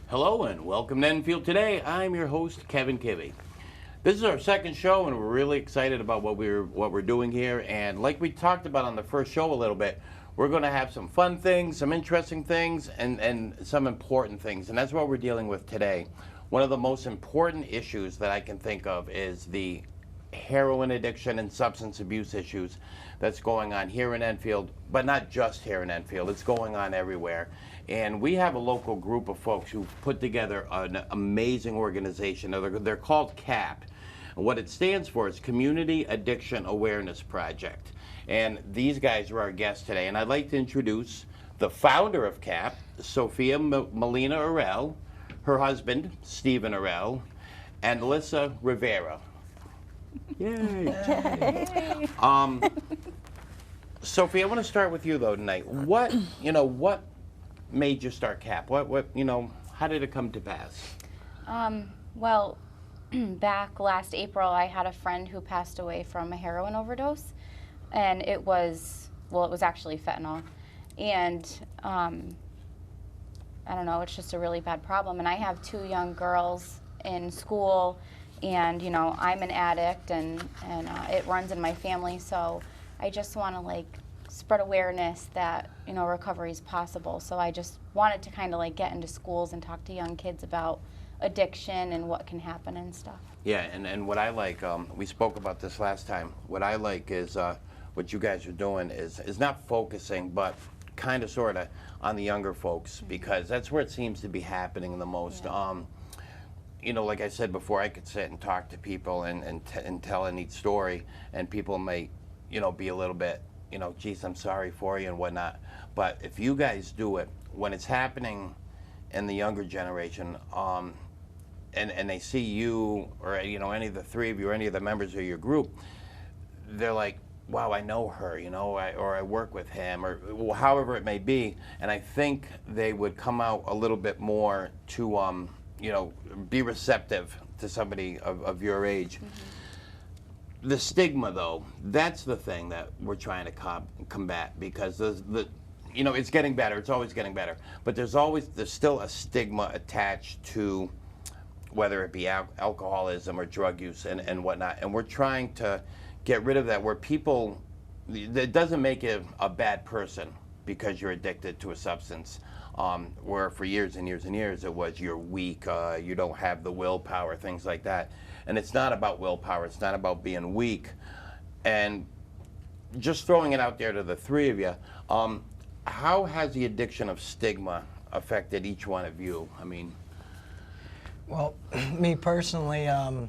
Hello and welcome to Enfield Today. I'm your host, Kevin Kivey. This is our second show, and we're really excited about what we're doing here. And like we talked about on the first show a little bit, we're going to have some fun things, some interesting things, and some important things. And that's what we're dealing with today. One of the most important issues that I can think of is the heroin addiction and substance abuse issues that's going on here in Enfield, but not just here in Enfield. It's going on everywhere. And we have a local group of folks who've put together an amazing organization. They're called CAAP. And what it stands for is Community Addiction Awareness Project. And these guys are our guests today. And I'd like to introduce the founder of CAAP, Sophia Molina Arell, her husband, Stephen Arell, and Alyssa Rivera. Yay! Sophie, I want to start with you though tonight. What made you start CAAP? How did it come to pass? Well, back last April, I had a friend who passed away from a heroin overdose, and it was actually fentanyl, and I don't know, it's just a really bad problem. And I have two young girls in school, and I'm an addict, and it runs in my family, so I just want to spread awareness that recovery is possible. So I just wanted to kind of get into schools and talk to young kids about addiction and what can happen and stuff. Yeah, and what I like, we spoke about this last time. What I like is what you guys are doing is not focusing, but kind of sort of on the younger folks, because that's where it seems to be happening the most. Yeah. Like I said before, I could sit and talk to people and tell a neat story, and people may, be a little bit, geez, I'm sorry for you and whatnot. But if you guys do it when it's happening in the younger generation, and they see you or any of the three of you or any of the members of your group, they're like, wow, I know her, or I work with him, or however it may be, and I think they would come out a little bit more to be receptive to somebody of your age. Mm-hmm. The stigma, though, that's the thing that we're trying to combat, because it's getting better. It's always getting better, but there's still a stigma attached to whether it be alcoholism or drug use and whatnot. And we're trying to get rid of that, where people, it doesn't make you a bad person because you're addicted to a substance. Where for years and years and years it was you're weak, you don't have the willpower, things like that. And it's not about willpower, it's not about being weak. And just throwing it out there to the three of you, how has the addiction of stigma affected each one of you? Well, me personally, I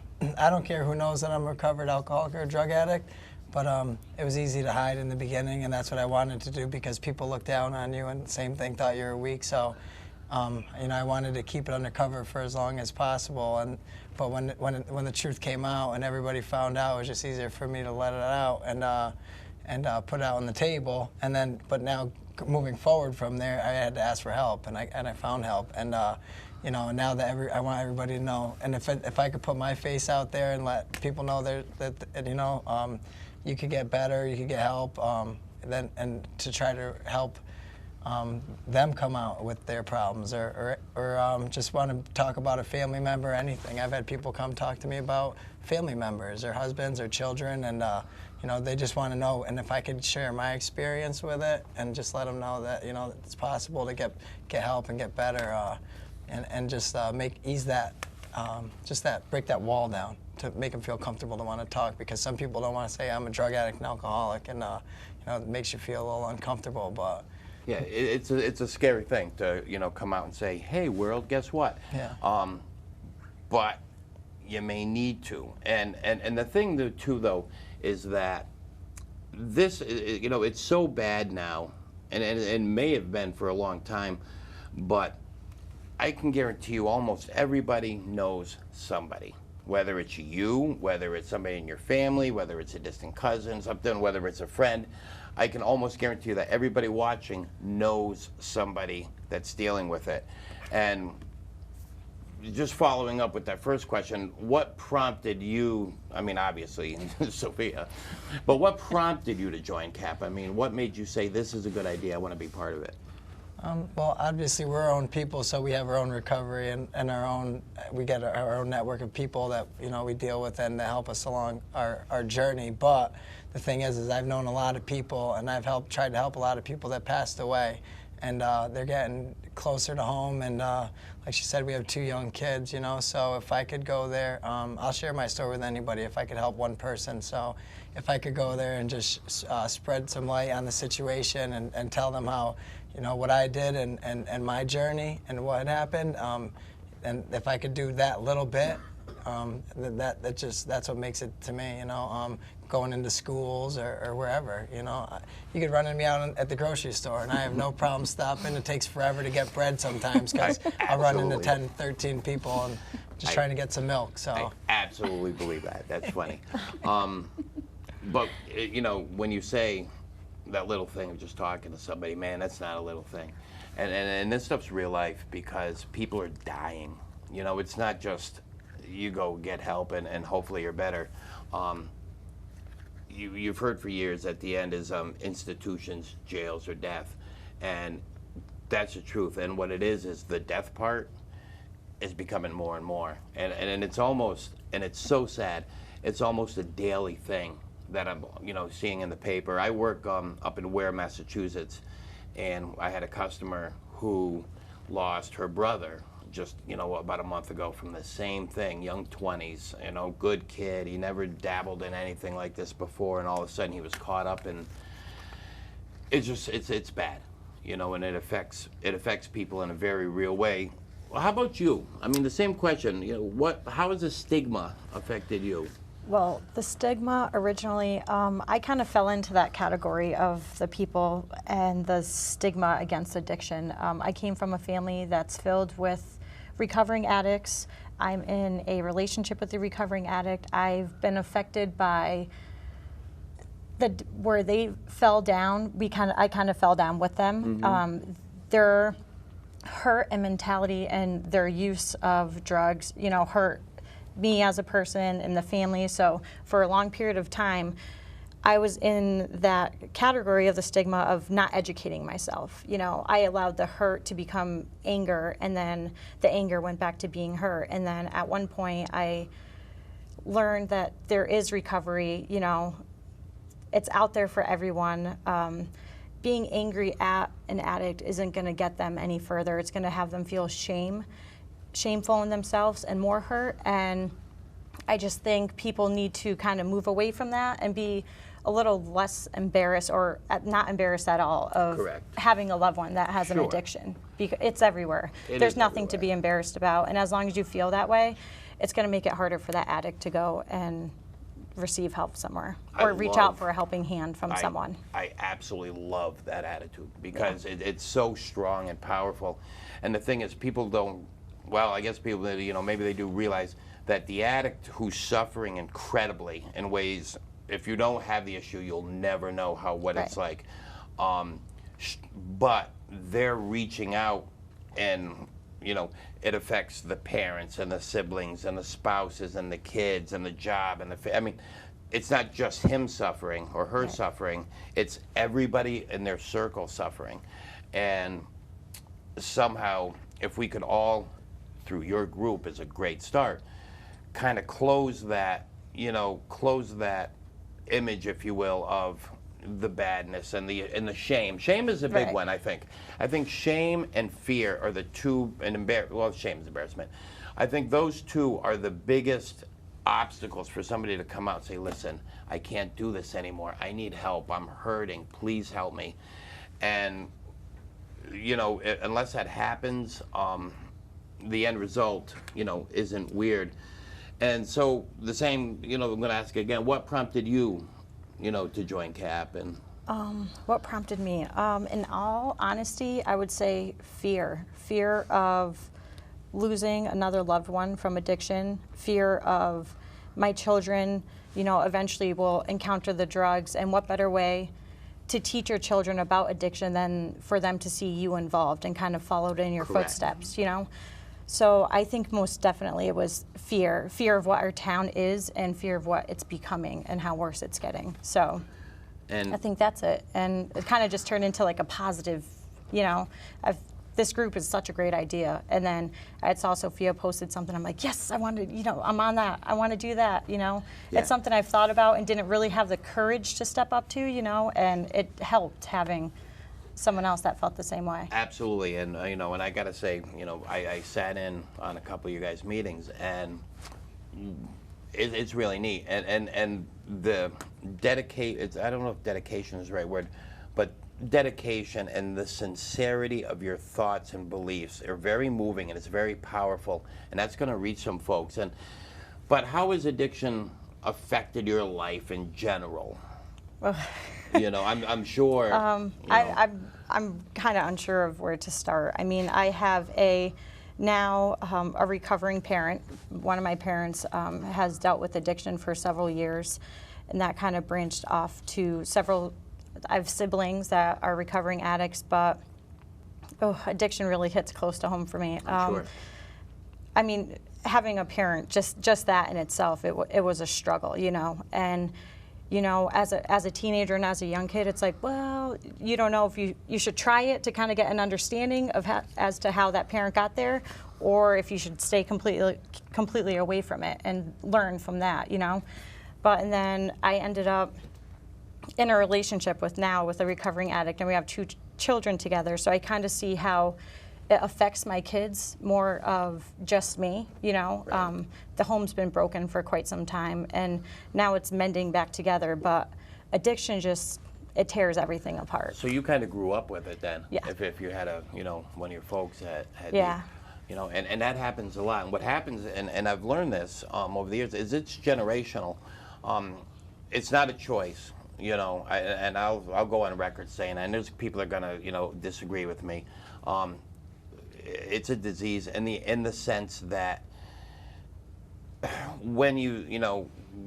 don't care who knows that I'm a recovered alcoholic or a drug addict, but it was easy to hide in the beginning, and that's what I wanted to do, because people look down on you, and same thing, thought you were weak. So, I wanted to keep it undercover for as long as possible. But when the truth came out and everybody found out, it was just easier for me to let it out and put it out on the table. But now moving forward from there, I had to ask for help, and I found help. And now that I want everybody to know, and if I could put my face out there and let people know that you could get better, you could get help, and to try to help them come out with their problems, or just want to talk about a family member or anything. I've had people come talk to me about family members, their husbands, or children, and they just want to know. And if I could share my experience with it and just let them know that it's possible to get help and get better, and just break that wall down, to make them feel comfortable to want to talk, because some people don't want to say I'm a drug addict and alcoholic, and it makes you feel a little uncomfortable. But yeah, it's a scary thing to come out and say, hey world, guess what? Yeah. But you may need to, and the thing too though is that this it's so bad now, and may have been for a long time, but I can guarantee you almost everybody knows somebody. Whether it's you, whether it's somebody in your family, whether it's a distant cousin, something, whether it's a friend, I can almost guarantee you that everybody watching knows somebody that's dealing with it. And just following up with that first question, what prompted you, obviously, Sophia, but what prompted you to join CAAP? What made you say, this is a good idea, I want to be part of it? Well, obviously we're our own people, so we have our own recovery and our own, we get our own network of people that, you know, we deal with and that help us along our journey. But the thing is I've known a lot of people, and I've tried to help a lot of people that passed away, and they're getting closer to home. And like she said, we have 2 young kids, you know, so if I could go there, I'll share my story with anybody if I could help one person. So if I could go there and just spread some light on the situation and tell them how, you know, what I did and my journey and what happened, and if I could do that little bit, that's what makes it to me, you know, going into schools or wherever, you know. You could run into me out at the grocery store, and I have no problem stopping. It takes forever to get bread sometimes because I'll run into 10, 13 people and just trying to get some milk. So I absolutely believe that. That's funny. But, you know, when you say that little thing of just talking to somebody, man, that's not a little thing. And this stuff's real life because people are dying. You know, it's not just you go get help and hopefully you're better. You've heard for years at the end is institutions, jails, or death. And that's the truth. And what it is the death part is becoming more and more. And it's almost, and it's so sad, it's almost a daily thing that I'm, you know, seeing in the paper. I work up in Ware, Massachusetts, and I had a customer who lost her brother just, you know, about a month ago from the same thing, young 20s, you know, good kid. He never dabbled in anything like this before, and all of a sudden he was caught up in, it's just, it's bad, you know, and it affects people in a very real way. Well, how about you? I mean, the same question, you know, how has the stigma affected you? Well, the stigma originally, I kind of fell into that category of the people and the stigma against addiction. I came from a family that's filled with recovering addicts. I'm in a relationship with a recovering addict. I've been affected by where they fell down. I kind of fell down with them. Mm-hmm. Their hurt and mentality and their use of drugs, you know, hurt me as a person and the family. So for a long period of time, I was in that category of the stigma of not educating myself. You know, I allowed the hurt to become anger, and then the anger went back to being hurt. And then at one point I learned that there is recovery, you know, it's out there for everyone. Being angry at an addict isn't gonna get them any further. It's gonna have them feel shameful in themselves and more hurt. And I just think people need to kind of move away from that and be a little less embarrassed, or not embarrassed at all, of Correct. having a loved one that has an Sure. addiction. Because it's everywhere. is There's nothing to everywhere. be embarrassed about. And as long as you feel that way, it's going to make it harder for that addict to go and receive help somewhere, or reach out for a helping hand from someone. I absolutely love that attitude because it's so strong and powerful. And the thing is, people don't, well, I guess people that, you know, maybe they do realize that the addict who's suffering incredibly in ways, if you don't have the issue, you'll never know what it's like. But they're reaching out, and, you know, it affects the parents and the siblings and the spouses and the kids and the job and I mean, it's not just him suffering or her suffering, it's everybody in their circle suffering. And somehow, if we could all, through your group is a great start, kind of close that, you know, close that image, if you will, of the badness and the shame. Shame is a big one, I think. I think shame and fear are the two, and well, shame is embarrassment. I think those two are the biggest obstacles for somebody to come out and say, listen, I can't do this anymore. I need help. I'm hurting. Please help me. And, you know, unless that happens, the end result, you know, isn't weird. And so the same, you know, I'm going to ask again, what prompted you, you know, to join CAAP? And What prompted me? In all honesty, I would say fear. Fear of losing another loved one from addiction, fear of my children, you know, eventually will encounter the drugs, and what better way to teach your children about addiction than for them to see you involved and kind of followed in your footsteps, you know? So I think most definitely it was fear of what our town is and fear of what it's becoming and how worse it's getting. So I think that's it. And it kind of just turned into like a positive you know, this group is such a great idea. And then I saw Sophia posted something. I'm like, yes, I wanted, you know, I'm on that. I want to do that, you know. Yeah. It's something I've thought about and didn't really have the courage to step up to, you know, and it helped having someone else that felt the same way. Absolutely, and you know, and I gotta say, you know, I sat in on a couple of you guys' meetings, and it's really neat, and the dedicate. I don't know if dedication is the right word, but dedication and the sincerity of your thoughts and beliefs are very moving, and it's very powerful, and that's going to reach some folks. But how has addiction affected your life in general? You know, I'm sure. You know. I'm kind of unsure of where to start. I mean, I have now a recovering parent. One of my parents has dealt with addiction for several years, and that kind of branched off to several. I have siblings that are recovering addicts, but addiction really hits close to home for me. Sure. I mean, having a parent, just that in itself, it was a struggle, you know. And you know, as a teenager and as a young kid, it's like, well, you don't know if you should try it to kind of get an understanding of as to how that parent got there, or if you should stay completely away from it and learn from that, you know. And then I ended up in a relationship with a recovering addict, and we have 2 children together, so I kind of see how it affects my kids more of just me, you know. Right. The home's been broken for quite some time, and now it's mending back together, but addiction it tears everything apart. So you kind of grew up with it then? Yeah. If you had you know, one of your folks had Yeah. you know, and that happens a lot. And what happens, and I've learned this over the years, is it's generational. It's not a choice. You know, and I'll go on record saying, and there's people that are gonna, you know, disagree with me. It's a disease in the sense that when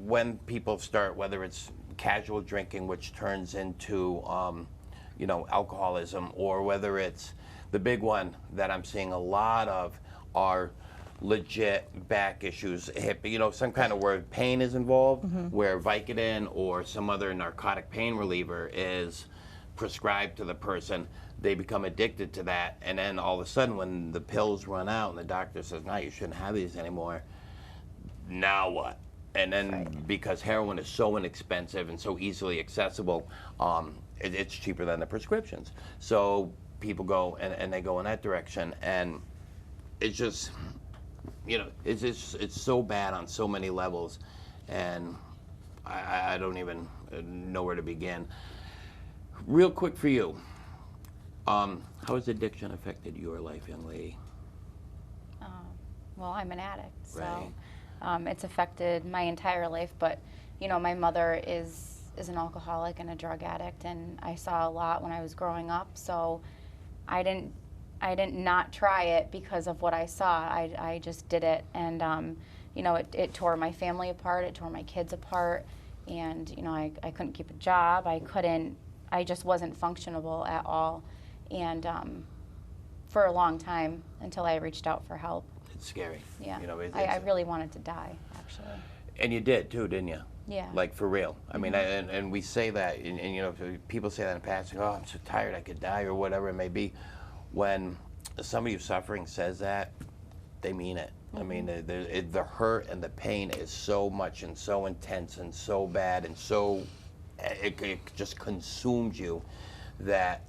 when people start, whether it's casual drinking, which turns into you know, alcoholism, or whether it's the big one that I'm seeing a lot of are legit back issues, hip, you know, some kind of where pain is involved, where Vicodin or some other narcotic pain reliever is prescribed to the person, they become addicted to that, and then all of a sudden when the pills run out and the doctor says, no, you shouldn't have these anymore, now what? And then because heroin is so inexpensive and so easily accessible, it's cheaper than the prescriptions. So people go and they go in that direction, and it's just, you know, it's so bad on so many levels, and I don't even know where to begin. Real quick for you, how has addiction affected your life, young lady? Well, I'm an addict, so Right. it's affected my entire life. But you know, my mother is an alcoholic and a drug addict, and I saw a lot when I was growing up. So I didn't not try it because of what I saw. I just did it, and you know, it tore my family apart. It tore my kids apart, and you know, I couldn't keep a job. I just wasn't functionable at all, and for a long time until I reached out for help. It's scary. Yeah, You know, I really wanted to die, actually. And you did too, didn't you? Yeah. Like for real. I mean, and we say that, and you know, people say that in passing. Oh, I'm so tired, I could die, or whatever it may be. When somebody who's suffering says that, they mean it. I mean, the hurt and the pain is so much and so intense and so bad and so it just consumes you that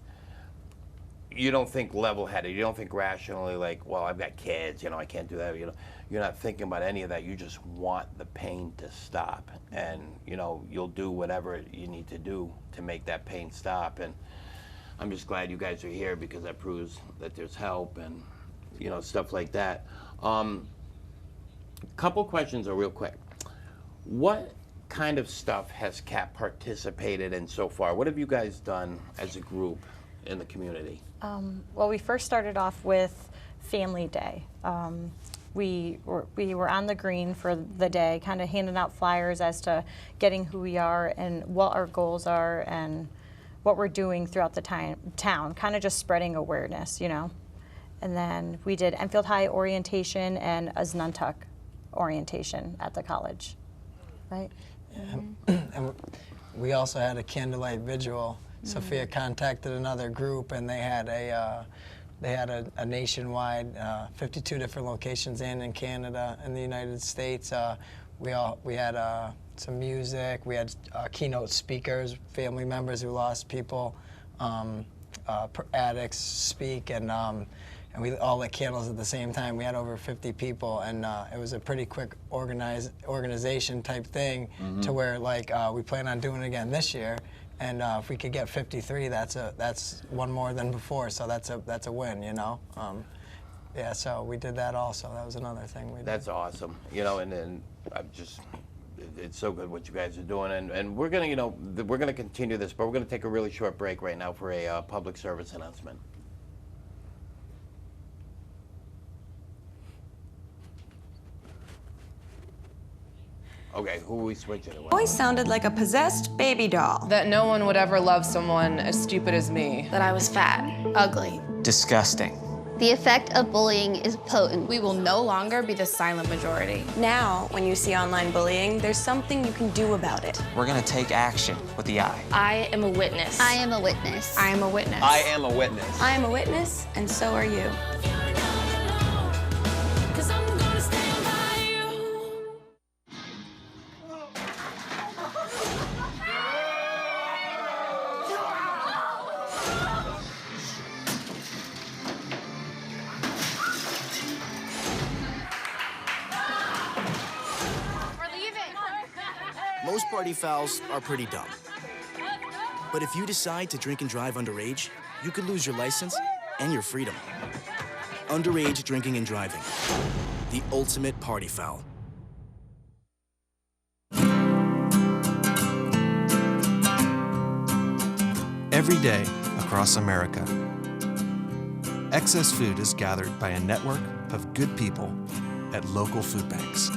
you don't think level-headed. You don't think rationally, like, well, I've got kids, you know, I can't do that. You know, you're not thinking about any of that. You just want the pain to stop, and you know, you'll do whatever you need to do to make that pain stop. And I'm just glad you guys are here, because that proves that there's help and, you know, stuff like that. Couple questions are real quick. What kind of stuff has CAAP participated in so far? What have you guys done as a group in the community? Well, we first started off with Family Day. We were on the green for the day, kind of handing out flyers as to getting who we are and what our goals are and what we're doing throughout the town, kind of just spreading awareness, you know. And then we did Enfield High orientation and a Znuntuck orientation at the college, right? And we also had a candlelight vigil Sophia contacted another group, and they had a nationwide 52 different locations in Canada and the United States. We had some music. We had keynote speakers, family members who lost people, addicts speak, and we all lit candles at the same time. We had over 50 people, and it was a pretty quick organization type thing to where we plan on doing it again this year. And if we could get 53, that's one more than before. So that's a win, you know. Yeah, so we did that also. That was another thing we did. That's awesome, you know, and I'm just, it's so good what you guys are doing, and we're gonna, you know, we're gonna continue this, but we're gonna take a really short break right now for a public service announcement. Okay, who are we switching to? Always sounded like a possessed baby doll. That no one would ever love someone as stupid as me. That I was fat, ugly. Disgusting. The effect of bullying is potent. We will no longer be the silent majority. Now, when you see online bullying, there's something you can do about it. We're gonna take action with the I. I am a witness. I am a witness. I am a witness. I am a witness. I am a witness, and so are you. Most party fouls are pretty dumb. But if you decide to drink and drive underage, you could lose your license and your freedom. Underage drinking and driving. The ultimate party foul. Every day across America, excess food is gathered by a network of good people at local food banks,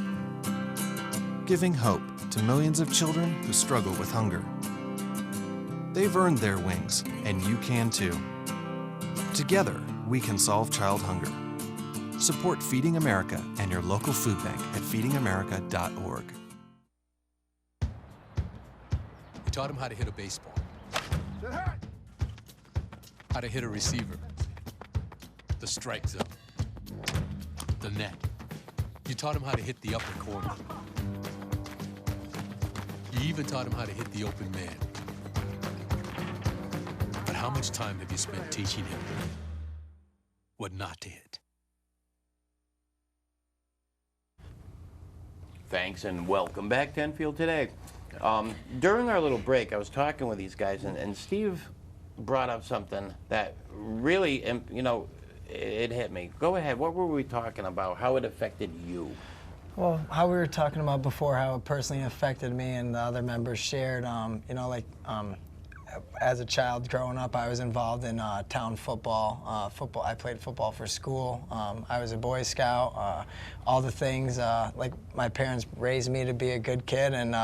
giving hope to millions of children who struggle with hunger. They've earned their wings, and you can too. Together, we can solve child hunger. Support Feeding America and your local food bank at feedingamerica.org. We taught him how to hit a baseball, how to hit a receiver, the strike zone, the net. You taught him how to hit the upper corner. You even taught him how to hit the open man. But how much time have you spent teaching him what not to hit? Thanks, and welcome back to Enfield Today. During our little break, I was talking with these guys, and Steve brought up something that really, you know, it hit me. Go ahead. What were we talking about? How it affected you? Well, how we were talking about before, how it personally affected me, and the other members shared, you know, as a child growing up, I was involved in town football. I played football for school. I was a Boy Scout. All the things, like my parents raised me to be a good kid and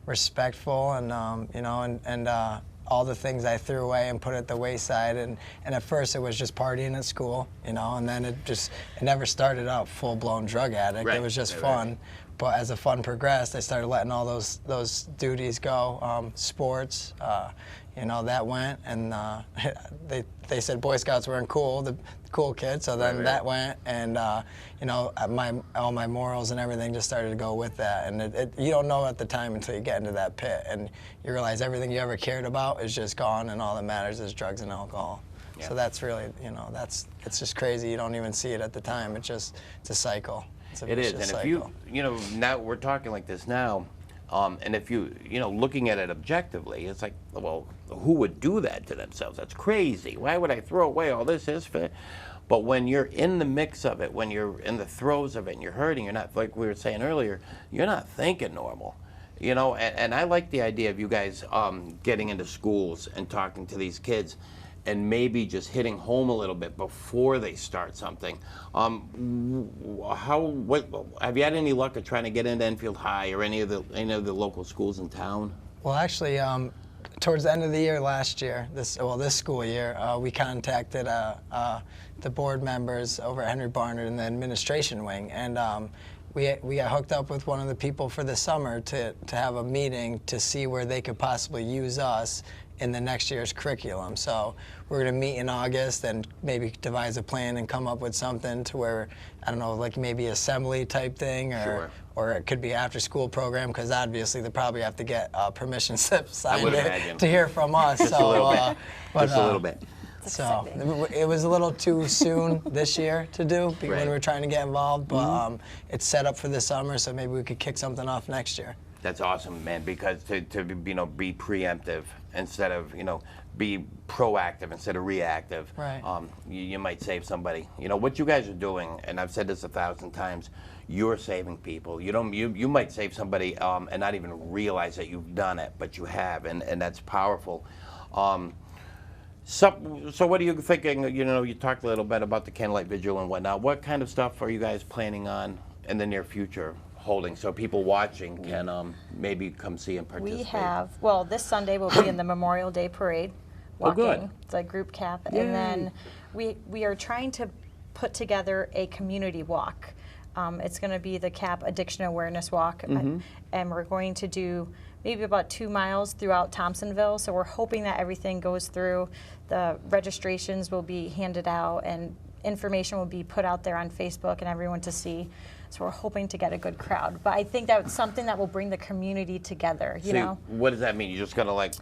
respectful, and you know, and all the things I threw away and put at the wayside. And at first it was just partying at school, you know, and then it never started out full-blown drug addict. Right. It was just fun. Right. But as the fun progressed, I started letting all those duties go. Sports, you know, that went, and they said Boy Scouts weren't cool, the cool kids, so then that went, and you know, all my morals and everything just started to go with that, and you don't know at the time until you get into that pit, and you realize everything you ever cared about is just gone, and all that matters is drugs and alcohol. Yeah. So that's really, you know, it's just crazy. You don't even see it at the time. It's a cycle. It is, and if you know, now we're talking like this now, and if you know, looking at it objectively, it's like, well, who would do that to themselves? That's crazy. Why would I throw away all this? But when you're in the mix of it, when you're in the throes of it, and you're hurting, you're not, like we were saying earlier, you're not thinking normal. You know, and I like the idea of you guys getting into schools and talking to these kids, and maybe just hitting home a little bit before they start something. What have you had any luck of trying to get into Enfield High or any of the local schools in town? Well, actually, towards the end of the year last year, this school year, we contacted the board members over at Henry Barnard in the administration wing, and we got hooked up with one of the people for the summer to have a meeting to see where they could possibly use us in the next year's curriculum. So we're going to meet in August and maybe devise a plan and come up with something to where, I don't know, like maybe assembly type thing, or it could be after school program, because obviously they probably have to get permission slips signed to hear from us. Just a little bit. Just a little bit. So it was a little too soon this year to do when we were trying to get involved, but it's set up for the summer, so maybe we could kick something off next year. That's awesome, man, because to be preemptive instead of, be proactive instead of reactive. Right. You might save somebody. What you guys are doing, and I've said this 1,000 times, you're saving people. You might save somebody and not even realize that you've done it, but you have, and that's powerful. So what are you thinking? You talked a little bit about the candlelight vigil and whatnot. What kind of stuff are you guys planning on in the near future holding, so people watching can maybe come see and participate? We have, well, this Sunday we'll be in the Memorial Day Parade, walking. Oh, good. It's a group CAAP. Yay. And then we are trying to put together a community walk. It's going to be the CAAP Addiction Awareness Walk, and we're going to do maybe about 2 miles throughout Thompsonville. So we're hoping that everything goes through. The registrations will be handed out, and information will be put out there on Facebook and everyone to see. So we're hoping to get a good crowd. But I think that's something that will bring the community together, you know? What does that mean? You're just gonna like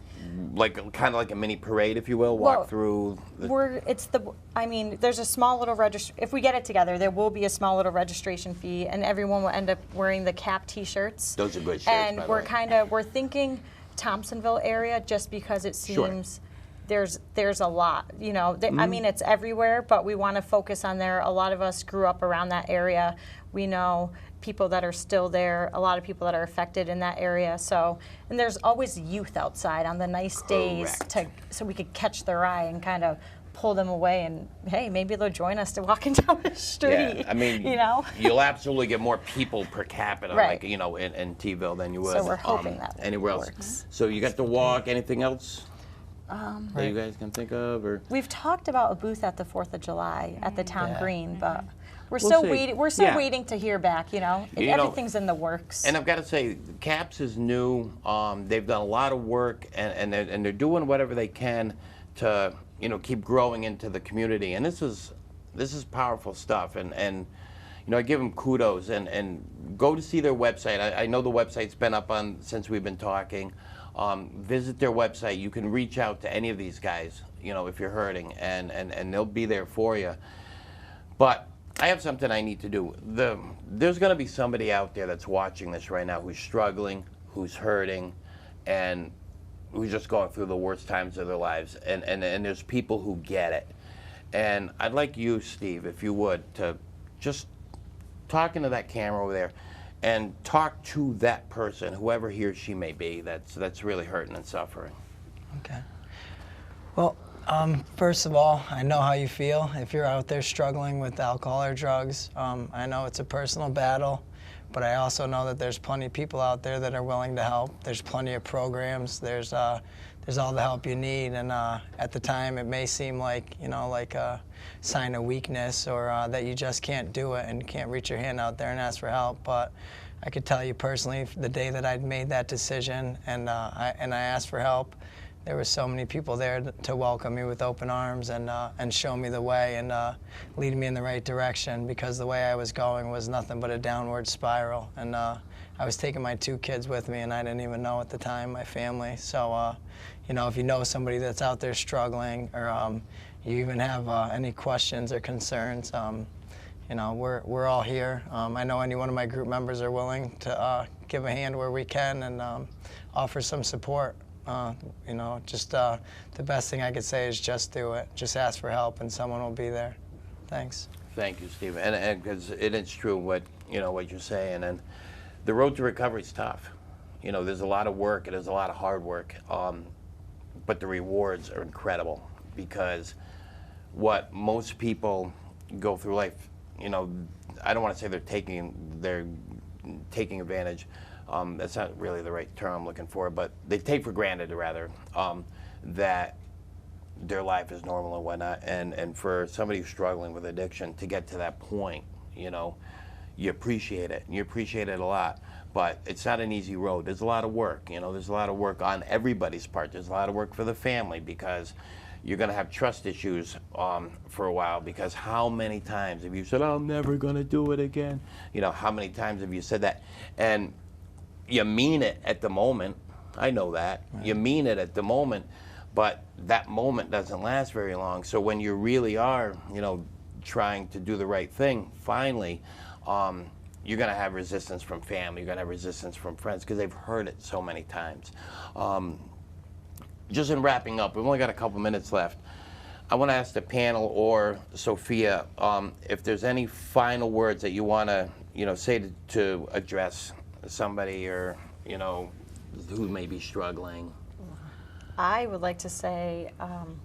kind of like a mini parade, if you will, walk through the... I mean, there's a small little if we get it together, there will be a small little registration fee, and everyone will end up wearing the CAAP t-shirts. Those are good shirts, and by the way. we're thinking Thompsonville area, just because it seems there's a lot, I mean, it's everywhere, but we want to focus on there. A lot of us grew up around that area. We know people that are still there, a lot of people that are affected in that area. So, and there's always youth outside on the nice days so we could catch their eye and kind of pull them away, and hey, maybe they'll join us to walking down the street. Yeah, I mean, you'll absolutely get more people per capita, like, in T-ville than you would so we're hoping that anywhere else. Works. So you got the walk, anything else that you guys can think of? Or we've talked about a booth at the 4th of July at the town green, but we're We'll still see. waiting. We're still waiting to hear back. Everything's in the works. And I've got to say, CAAPS is new. They've done a lot of work, and they're doing whatever they can to keep growing into the community. And this is powerful stuff. And I give them kudos, and go to see their website. I know the website's been up since we've been talking. Visit their website. You can reach out to any of these guys, if you're hurting, and they'll be there for you. But I have something I need to do. There's going to be somebody out there that's watching this right now who's struggling, who's hurting, and who's just going through the worst times of their lives. And there's people who get it. And I'd like you, Steve, if you would, to just talk into that camera over there and talk to that person, whoever he or she may be, that's really hurting and suffering. Okay. Well, first of all, I know how you feel if you're out there struggling with alcohol or drugs. I know it's a personal battle, but I also know that there's plenty of people out there that are willing to help. There's plenty of programs. There's all the help you need, and at the time it may seem like like a sign of weakness, or that you just can't do it and can't reach your hand out there and ask for help. But I could tell you personally, the day that I'd made that decision and I asked for help, there were so many people there to welcome me with open arms and show me the way and lead me in the right direction, because the way I was going was nothing but a downward spiral. And I was taking my 2 kids with me, and I didn't even know at the time, my family. So, if you know somebody that's out there struggling, or you even have any questions or concerns, we're all here. I know any one of my group members are willing to give a hand where we can and offer some support. The best thing I could say is just do it. Just ask for help, and someone will be there. Thanks. Thank you, Steve. And because it is true what you're saying, and the road to recovery is tough. There's a lot of work. There's a lot of hard work, but the rewards are incredible, because what most people go through life, I don't want to say they're taking advantage. That's not really the right term I'm looking for, but they take for granted, rather, that their life is normal and whatnot. And for somebody who's struggling with addiction to get to that point, you you appreciate it. You appreciate it a lot. But it's not an easy road. There's a lot of work. You know, there's a lot of work on everybody's part. There's a lot of work for the family because you're going to have trust issues for a while, because how many times have you said, I'm never going to do it again? You know, how many times have you said that? And you mean it at the moment. I know that. Right. You mean it at the moment, but that moment doesn't last very long. So when you really are, you know, trying to do the right thing, finally, you're going to have resistance from family. You're going to have resistance from friends because they've heard it so many times. Just in wrapping up, we've only got a couple minutes left. I want to ask the panel or Sophia if there's any final words that you want to, you know, say to address somebody, or, you know, who may be struggling. I would like to say,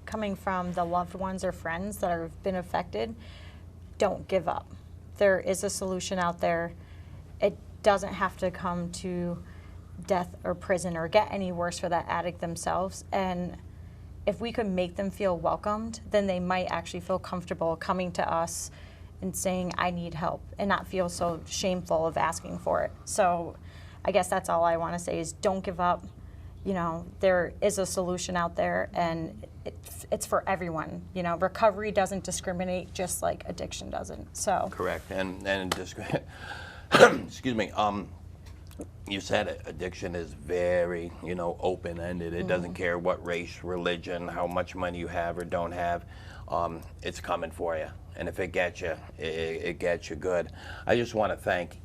coming from the loved ones or friends that have been affected, don't give up. There is a solution out there. It doesn't have to come to death or prison or get any worse for that addict themselves. And if we could make them feel welcomed, then they might actually feel comfortable coming to us and saying, I need help, and not feel so shameful of asking for it. So I guess that's all I want to say is don't give up. You know, there is a solution out there, and it's for everyone. You know, recovery doesn't discriminate, just like addiction doesn't. So correct. And excuse me. You said it. Addiction is very, you know, open-ended. It doesn't care what race, religion, how much money you have or don't have. It's coming for you, and if it gets you, it gets you good. I just want to thank,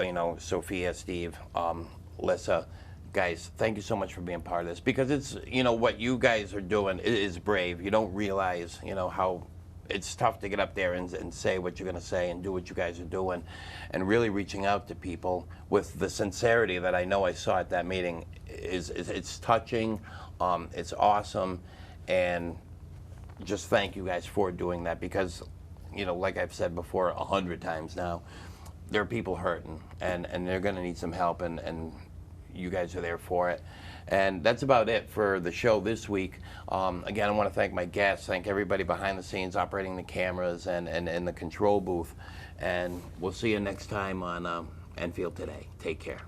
you know, Sophia, Steve, Lissa. Guys, thank you so much for being part of this, because it's, you know, what you guys are doing is brave. You don't realize, you know, how it's tough to get up there and say what you're going to say and do what you guys are doing, and really reaching out to people with the sincerity that I know I saw at that meeting it's touching, it's awesome, and just thank you guys for doing that, because, you know, like I've said before 100 times now, there are people hurting, and they're going to need some help, and you guys are there for it. And that's about it for the show this week. Again, I want to thank my guests, thank everybody behind the scenes operating the cameras and in the control booth. And we'll see you next time on Enfield Today. Take care.